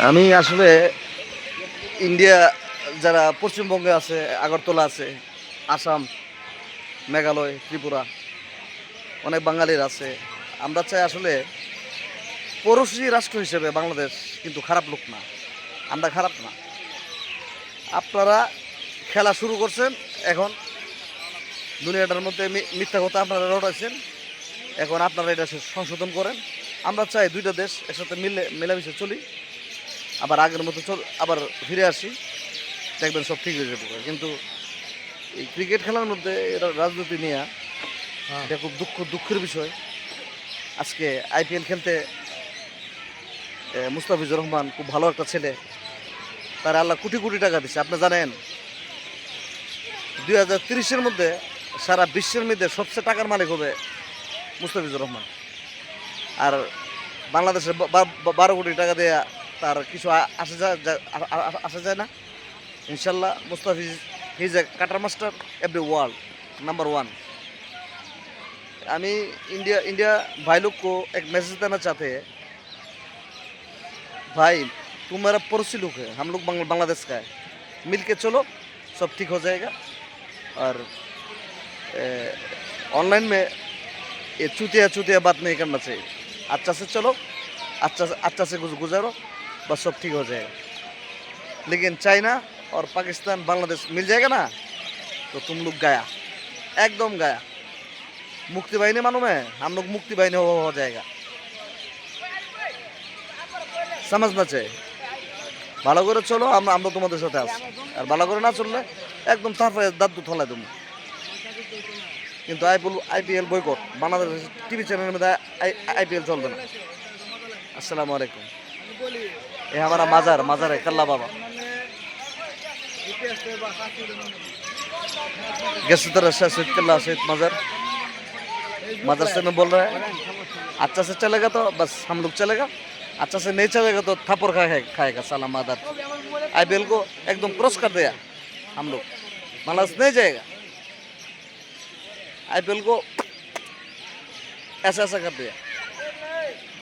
আমি আসলে ইন্ডিয়া যারা পশ্চিমবঙ্গে আছে, আগরতলা আছে, আসাম, মেঘালয়, ত্রিপুরা, অনেক বাঙালির আছে। আমরা চাই আসলে পড়োশী রাষ্ট্র হিসেবে বাংলাদেশ কিন্তু খারাপ লোক না, আমরা খারাপ না। আপনারা খেলা শুরু করছেন, এখন দুনিয়াটার মধ্যে মিথ্যা কথা আপনারা রটাইছেন, এখন আপনারা এটা সংশোধন করেন। আমরা চাই দুইটা দেশ একসাথে মিলেমিশে চলি, আবার আগের মতো আবার ফিরে আসি, দেখবেন সব ঠিক হয়ে যাবে। কিন্তু এই ক্রিকেট খেলার মধ্যে এরা রাজনীতি নিয়ে এটা খুব দুঃখের বিষয়। আজকে আইপিএল খেলতে মুস্তাফিজুর রহমান খুব ভালো একটা ছেলে, তার আল্লাহ কোটি কোটি টাকা দিচ্ছে। আপনি জানেন 2030-এর মধ্যে সারা বিশ্বের মধ্যে সবচেয়ে টাকার মালিক হবে মুস্তাফিজুর রহমান। আর বাংলাদেশে 12 কোটি টাকা দিয়ে তার কিছু আসা যায় না। इंशाल्लाह Mustafiz he is a cutter master every world number 1। हमें इंडिया भाई लोग को एक मैसेज देना चाहते हैं, भाई तुम मेरा पड़ोसी लोग है, हम लोग बांग्लादेश का है, मिल के चलो सब ठीक हो जाएगा। और ऑनलाइन में ये चूतिया बात नहीं करना चाहिए। अच्छा से चलो, अच्छा से गुजारो, बस सब ठीक हो जाएगा। लेकिन चाइना और पाकिस्तान बांग्लादेश मिल जाएगा ना, तो तुम लोग गया, एकदम गया। मुक्ति बाहिनी मालूम है, हम लोग मुक्ति बाहिनी हो जाएगा। समझना चाहिए। ভালো করে চলো, আমরা তোমাদের সাথে আছি। আর ভালো করে না চললে একদম তারপরে দাদু থলাই দেবো। কিন্তু আইপিএল বয়কট, বাংলাদেশ টিভি চ্যানেলের মধ্যে আইপিএল চলবে না। আসসালামু আলাইকুম। এ हमारा माजार है कल्ला बाबा। गैसुद्दौला शाह सैयद कल्ला सैयद मज़र से मैं बोल रहा है। अच्छा से चलेगा तो बस हम लोग चलेगा, अच्छा से नहीं चलेगा तो थप्पड़ खाएगा साला मादर। आईपीएल को एकदम क्रॉस कर दिया हम लोग, बांग्लादेश नहीं जाएगा। आईपीएल को ऐसा कर दिया।